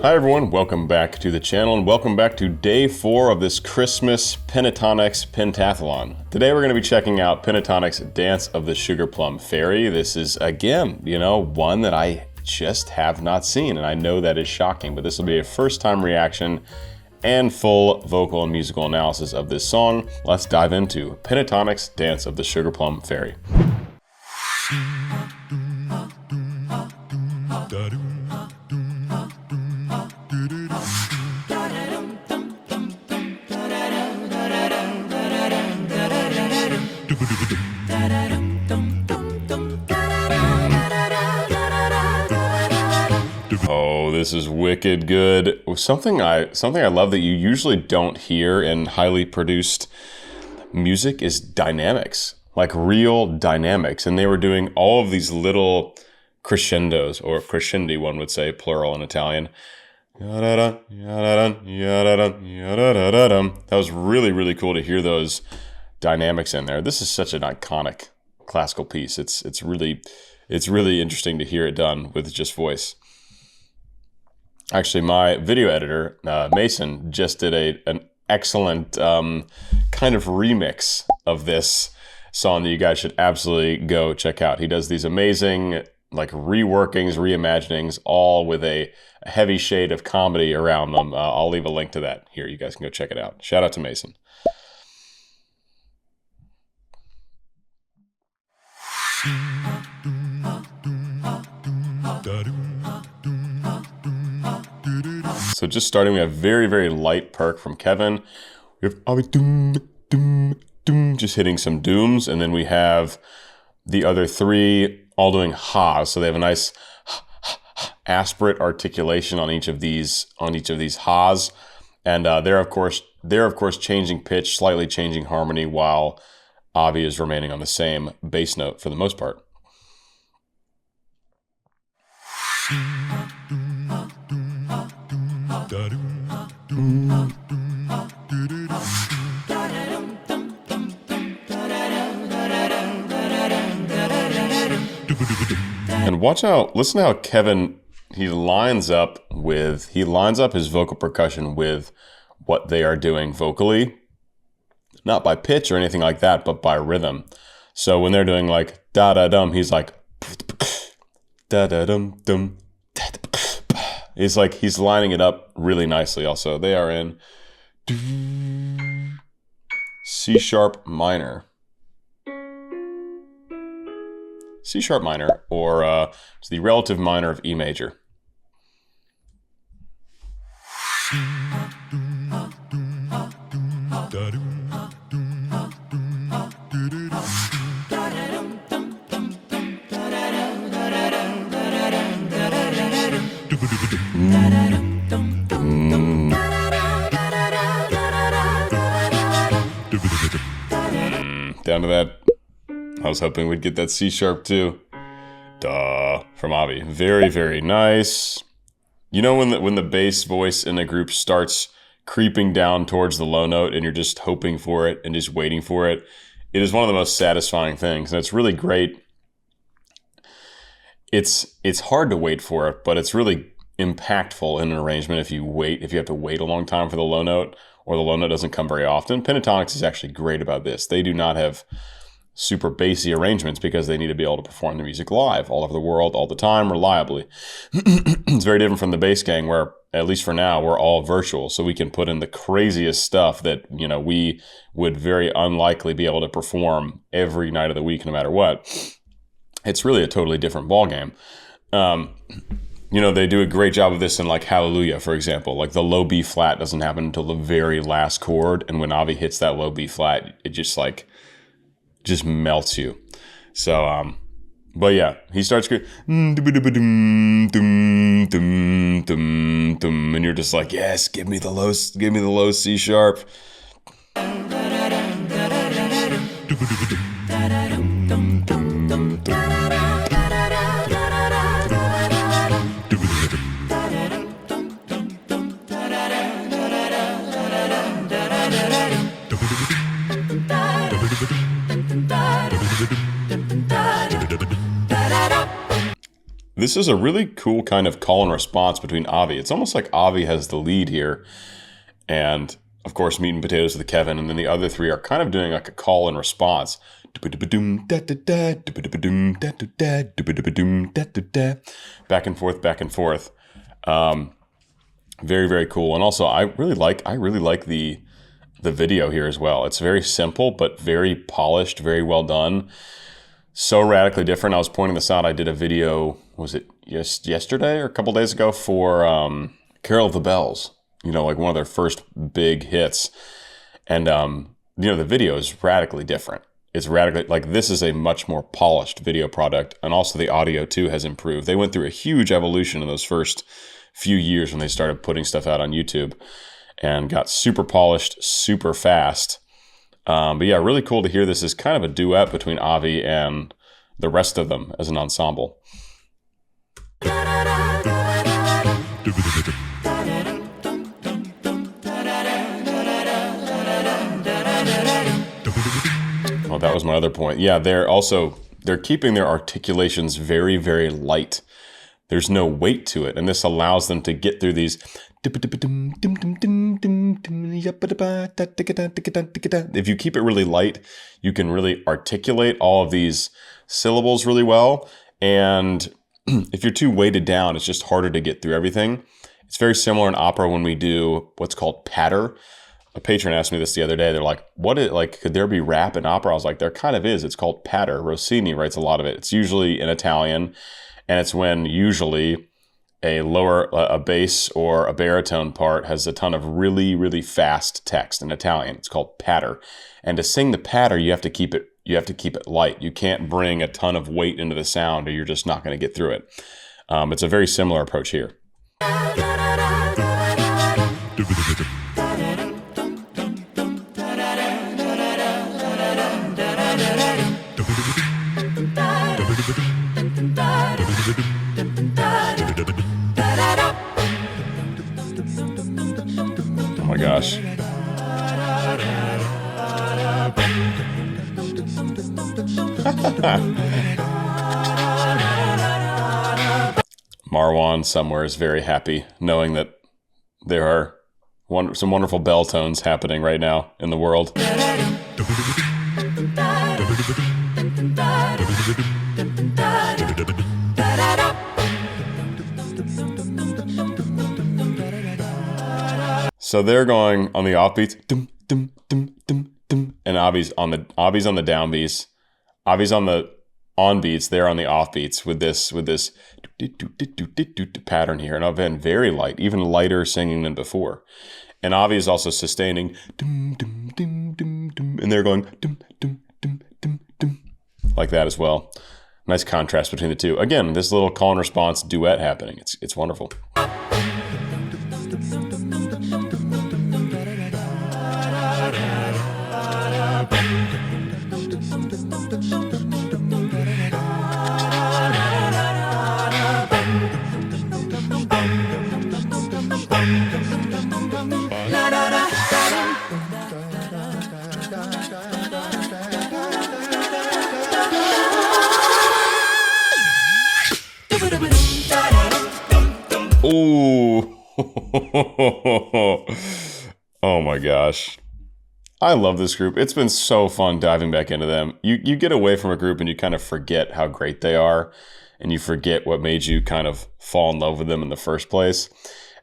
Hi everyone, welcome back to the channel and welcome back to day 4 of this Christmas Pentatonix Pentathlon. Today we're going to be checking out Pentatonix Dance of the Sugar Plum Fairy. This is, again, one that I just have not seen, and I know that is shocking, but this will be a first time reaction and full vocal and musical analysis of this song. Let's dive into Pentatonix Dance of the Sugar Plum Fairy. Oh, this is wicked good. Something I love that you usually don't hear in highly produced music is dynamics, like real dynamics. And they were doing all of these little crescendos, or crescendi, one would say, plural in Italian. That was really, really cool to hear those dynamics in there. This is such an iconic classical piece. It's really interesting to hear it done with just voice. Actually, my video editor, Mason, just did an excellent kind of remix of this song that you guys should absolutely go check out. He does these amazing like reworkings, reimaginings, all with a heavy shade of comedy around them. I'll leave a link to that here. You guys can go check it out. Shout out to Mason. So just starting, we have very, very light perk from Kevin. We have doom, doom, doom, just hitting some dooms. And then we have the other three all doing ha's. So they have a nice aspirate articulation on each of these ha's. And they're of course changing pitch, slightly changing harmony, while Avi is remaining on the same bass note for the most part. And watch out, listen to how Kevin, he lines up his vocal percussion with what they are doing vocally, not by pitch or anything like that, but by rhythm. So when they're doing like da-da-dum, he's like da-da-dum-dum. It's like he's lining it up really nicely also. They are in C sharp minor. C sharp minor, or it's the relative minor of E major. Down to that. I was hoping we'd get that C sharp too. Duh, from Avi. Very, very nice. You know when the bass voice in a group starts creeping down towards the low note and you're just hoping for it and just waiting for it? It is one of the most satisfying things, and it's really great. It's hard to wait for it, but it's really impactful in an arrangement if you have to wait a long time for the low note, or the low note doesn't come very often. Pentatonix is actually great about this. They do not have super bassy arrangements because they need to be able to perform the music live all over the world, all the time, reliably. It's very different from the bass gang, where, at least for now, we're all virtual, so we can put in the craziest stuff that, we would very unlikely be able to perform every night of the week, no matter what. It's really a totally different ballgame. They do a great job of this in like Hallelujah, for example. Like the low B flat doesn't happen until the very last chord, and when Avi hits that low B flat, it just melts you. So, but yeah, he starts going, and you're just like, yes, give me the low C sharp. this is a really cool kind of call and response between Avi. It's almost like Avi has the lead here. And of course, Meat and Potatoes with Kevin. And then the other three are kind of doing like a call and response. Back and forth, back and forth. Very, very cool. And also I really like the video here as well. It's very simple, but very polished, very well done. So radically different. I was pointing this out. I did a video, was it yesterday or a couple days ago for Carol of the Bells, like one of their first big hits. And, the video is radically different. It's radically, like, this is a much more polished video product. And also the audio too has improved. They went through a huge evolution in those first few years when they started putting stuff out on YouTube and got super polished, super fast. But yeah, really cool to hear this is kind of a duet between Avi and the rest of them as an ensemble. Oh, that was my other point. Yeah, they're keeping their articulations very, very light. There's no weight to it, and this allows them to get through these. If you keep it really light, you can really articulate all of these syllables really well. And if you're too weighted down, it's just harder to get through everything. It's very similar in opera when we do what's called patter. A patron asked me this the other day. They're like, could there be rap in opera? I was like, there kind of is. It's called patter. Rossini writes a lot of it. It's usually in Italian. And it's when usually a bass or a baritone part has a ton of really, really fast text in Italian. It's called patter. And to sing the patter, you have to keep it light. You can't bring a ton of weight into the sound or you're just not going to get through it. It's a very similar approach here. Oh my gosh. Marwan somewhere is very happy knowing that there are some wonderful bell tones happening right now in the world. So they're going on the offbeats, and Avi's on the downbeats. Avi's on the onbeats. They're on the offbeats with this pattern here. And I've been very light, even lighter singing than before. And Avi is also sustaining, and they're going like that as well. Nice contrast between the two. Again, this little call and response duet happening. It's wonderful. Ooh. Oh my gosh. I love this group. It's been so fun diving back into them. You get away from a group and you kind of forget how great they are, and you forget what made you kind of fall in love with them in the first place.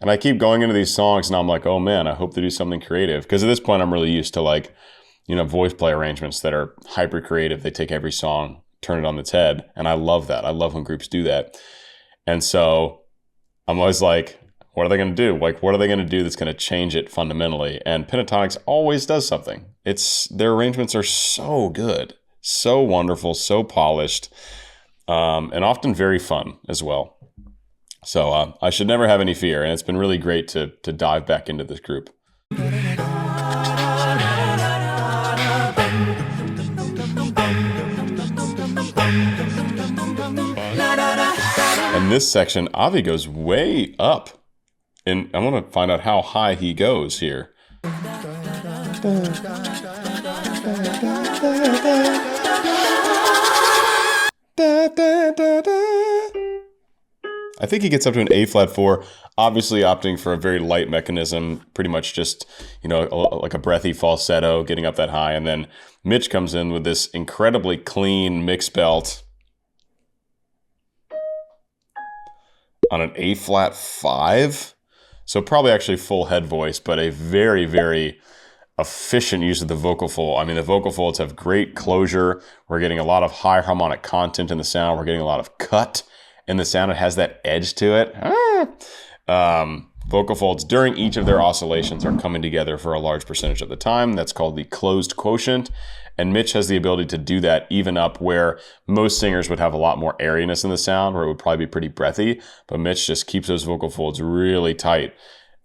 And I keep going into these songs and I'm like, oh man, I hope to do something creative. Because at this point I'm really used to voice play arrangements that are hyper creative. They take every song, turn it on its head. And I love that. I love when groups do that. And so I'm always like, what are they going to do? What are they going to do that's going to change it fundamentally? And Pentatonix always does something. Their arrangements are so good, so wonderful, so polished, and often very fun as well. So I should never have any fear, and it's been really great to dive back into this group. And this section, Avi goes way up. And I want to find out how high he goes here. I think he gets up to an A flat 4, obviously opting for a very light mechanism, pretty much just, like a breathy falsetto, getting up that high. And then Mitch comes in with this incredibly clean mixed belt on an A flat 5. So probably actually full head voice, but a very, very efficient use of the vocal fold. I mean, the vocal folds have great closure. We're getting a lot of high harmonic content in the sound. We're getting a lot of cut in the sound. It has that edge to it. Vocal folds during each of their oscillations are coming together for a large percentage of the time. That's called the closed quotient. And Mitch has the ability to do that even up where most singers would have a lot more airiness in the sound, where it would probably be pretty breathy. But Mitch just keeps those vocal folds really tight.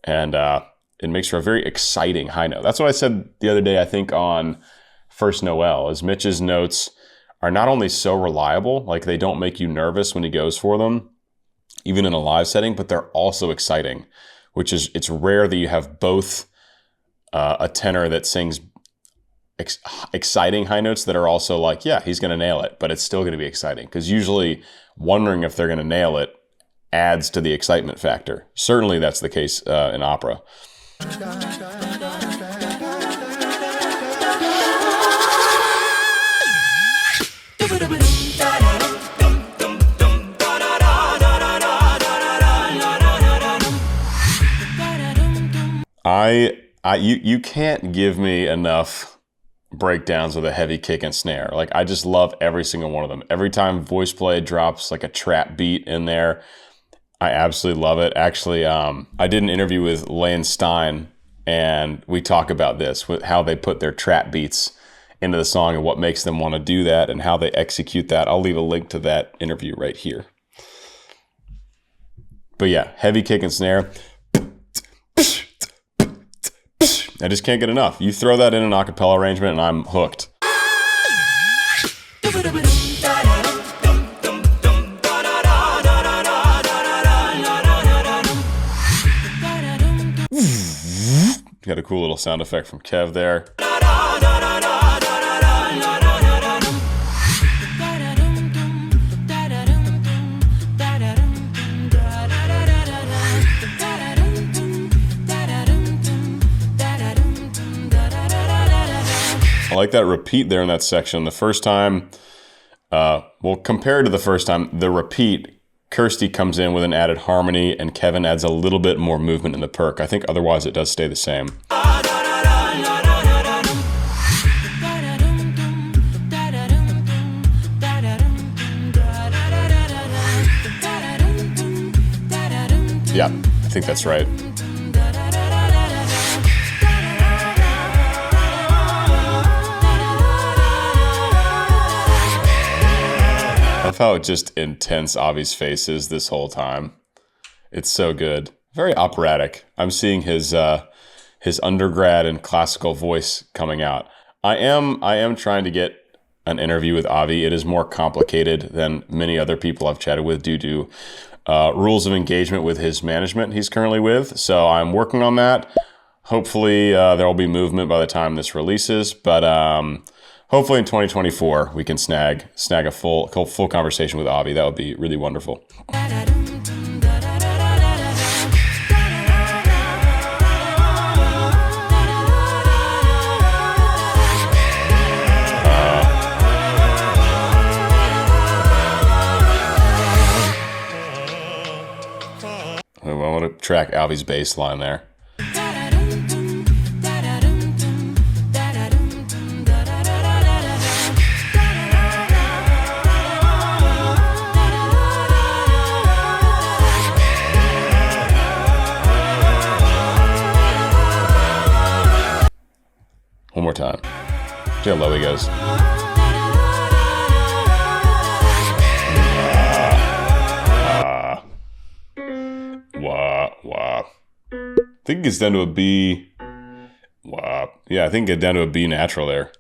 And it makes for a very exciting high note. That's what I said the other day, I think, on First Noel, is Mitch's notes are not only so reliable, like they don't make you nervous when he goes for them, even in a live setting, but they're also exciting, which is, it's rare that you have both a tenor that sings exciting high notes that are also like, yeah, he's going to nail it, but it's still going to be exciting, because usually wondering if they're going to nail it adds to the excitement factor. Certainly that's the case in opera. You can't give me enough breakdowns with a heavy kick and snare. Like, I just love every single one of them. Every time voice play drops like a trap beat in there, I absolutely love it. Actually, I did an interview with Lane Stein, and we talk about this, with how they put their trap beats into the song and what makes them want to do that and how they execute that. I'll leave a link to that interview right here. But yeah, heavy kick and snare. I just can't get enough. You throw that in an a cappella arrangement and I'm hooked. Got a cool little sound effect from Kev there. I like that repeat there in that section. The first time, compared to the first time, the repeat, Kirsty comes in with an added harmony and Kevin adds a little bit more movement in the perk. I think otherwise it does stay the same. Yeah, I think that's right. I love how just intense Avi's face is this whole time. It's so good. Very operatic. I'm seeing his undergrad and classical voice coming out. I am trying to get an interview with Avi. It is more complicated than many other people I've chatted with due to rules of engagement with his management he's currently with. So I'm working on that. Hopefully there will be movement by the time this releases, but hopefully in 2024 we can snag a full conversation with Avi. That would be really wonderful. I want to track Avi's bass line there. One more time. See how low he goes. Wah, wah. I think it gets down to a B. Wow. Yeah, I think it gets down to a B natural there.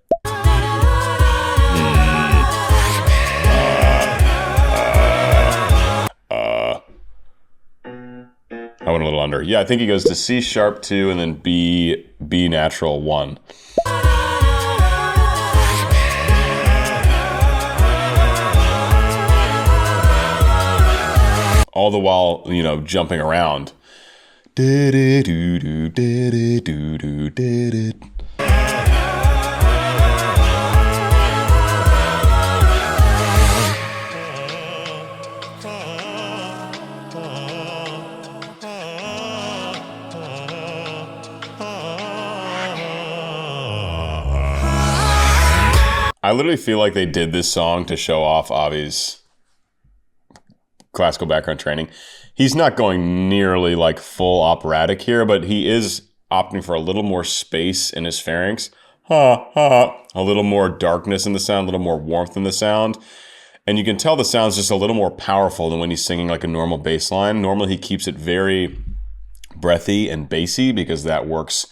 I went a little under. Yeah, I think he goes to C sharp 2 and then B natural 1. all the while, jumping around. I literally feel like they did this song to show off Avi's classical background training. He's not going nearly like full operatic here, but he is opting for a little more space in his pharynx. A little more darkness in the sound, a little more warmth in the sound. And you can tell the sound's just a little more powerful than when he's singing like a normal bass line. Normally he keeps it very breathy and bassy because that works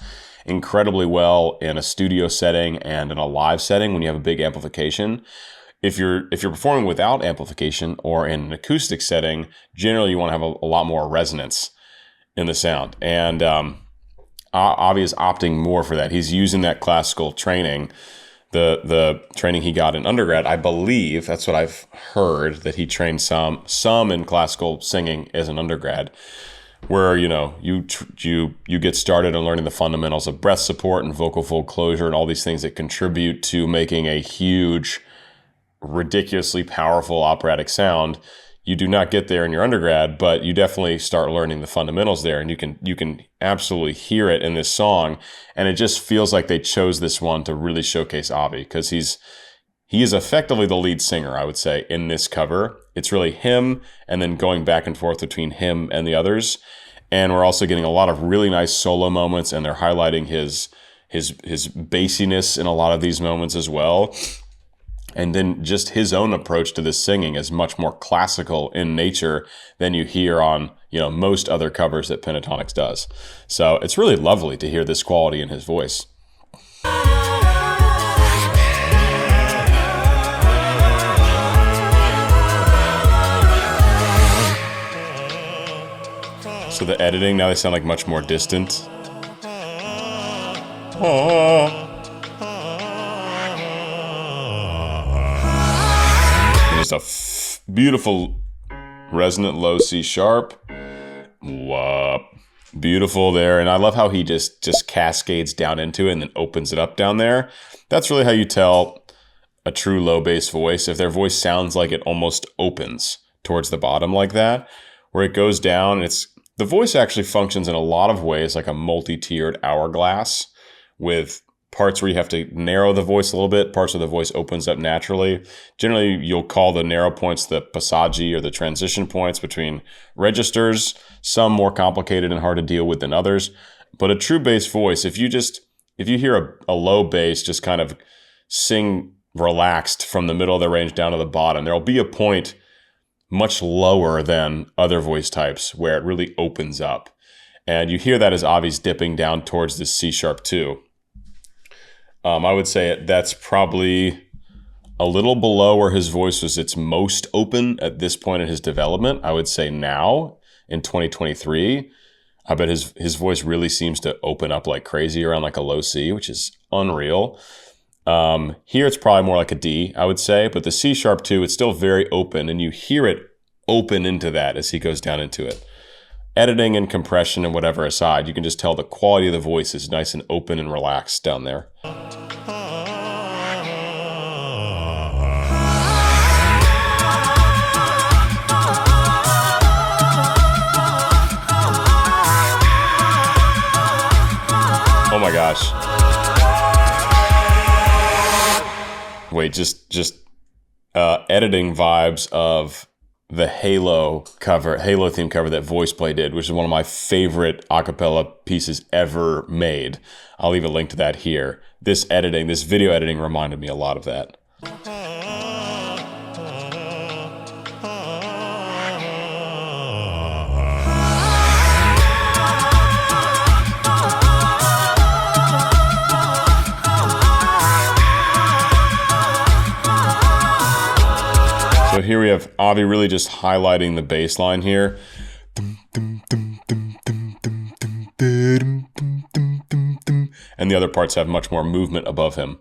incredibly well in a studio setting and in a live setting when you have a big amplification. If you're performing without amplification or in an acoustic setting, generally you want to have a lot more resonance in the sound. And Avi is opting more for that. He's using that classical training, the training he got in undergrad. I believe that's what I've heard, that he trained some in classical singing as an undergrad, where you get started on learning the fundamentals of breath support and vocal fold closure and all these things that contribute to making a huge, ridiculously powerful operatic sound. You do not get there in your undergrad, but you definitely start learning the fundamentals there, and you can absolutely hear it in this song. And it just feels like they chose this one to really showcase Avi, because he is effectively the lead singer, I would say, in this cover. It's really him, and then going back and forth between him and the others. And we're also getting a lot of really nice solo moments, and they're highlighting his bassiness in a lot of these moments as well. And then just his own approach to this singing is much more classical in nature than you hear on, most other covers that Pentatonix does. So it's really lovely to hear this quality in his voice. So the editing, now they sound like much more distant. Just a beautiful resonant low C sharp. Whoop. Beautiful there. And I love how he just cascades down into it and then opens it up down there. That's really how you tell a true low bass voice, if their voice sounds like it almost opens towards the bottom like that, where it goes down. The voice actually functions in a lot of ways like a multi-tiered hourglass, with parts where you have to narrow the voice a little bit, parts where the voice opens up naturally. Generally, you'll call the narrow points the passaggi, or the transition points between registers, some more complicated and hard to deal with than others. But a true bass voice, if you hear a low bass just kind of sing relaxed from the middle of the range down to the bottom, there'll be a point much lower than other voice types where it really opens up. And you hear that as Avi's dipping down towards this C sharp 2. I would say that's probably a little below where his voice was its most open at this point in his development. I would say now, in 2023, I bet his voice really seems to open up like crazy around like a low C, which is unreal. Here it's probably more like a D, I would say, but the C sharp 2, it's still very open, and you hear it open into that as he goes down into it. Editing and compression and whatever aside, you can just tell the quality of the voice is nice and open and relaxed down there. Oh my gosh. Wait, just editing vibes of the Halo theme cover that VoicePlay did, which is one of my favorite a cappella pieces ever made. I'll leave a link to that here. This video editing reminded me a lot of that. So here we have Avi really just highlighting the bass line here. And the other parts have much more movement above him.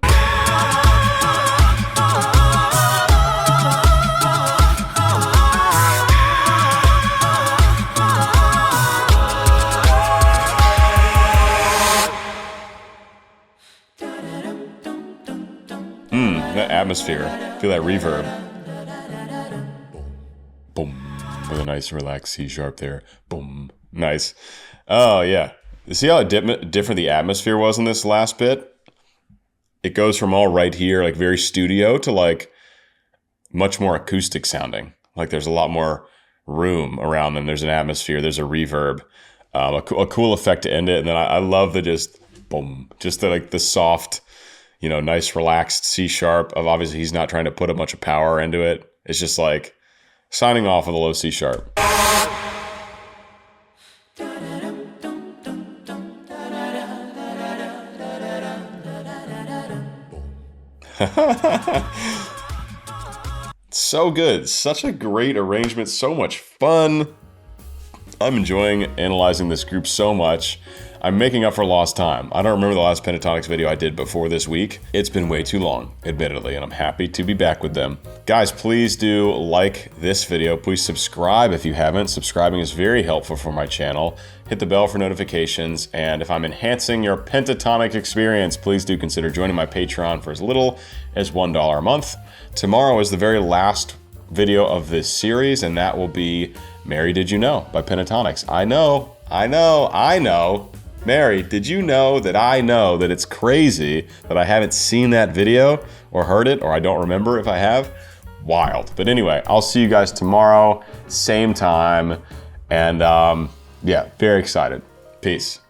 atmosphere. Feel that reverb. Boom. With a nice relaxed C sharp there. Boom. Nice. Oh, yeah. See how different the atmosphere was in this last bit? It goes from all right here, like very studio, to like much more acoustic sounding. Like there's a lot more room around them. There's an atmosphere. There's a reverb. A cool effect to end it. And then I love the just boom, just the, like the soft, you know, nice relaxed C sharp of obviously he's not trying to put a bunch of power into it. It's just like signing off with a low C sharp. So good. Such a great arrangement. So much fun. I'm enjoying analyzing this group so much. I'm making up for lost time. I don't remember the last Pentatonix video I did before this week. It's been way too long, admittedly, and I'm happy to be back with them. Guys, please do like this video. Please subscribe if you haven't. Subscribing is very helpful for my channel. Hit the bell for notifications, and if I'm enhancing your pentatonic experience, please do consider joining my Patreon for as little as $1 a month. Tomorrow is the very last video of this series, and that will be Mary, Did You Know by Pentatonix. I know. Mary, did you know that it's crazy that I haven't seen that video or heard it, or I don't remember if I have? Wild. But anyway, I'll see you guys tomorrow, same time, and yeah, very excited. Peace.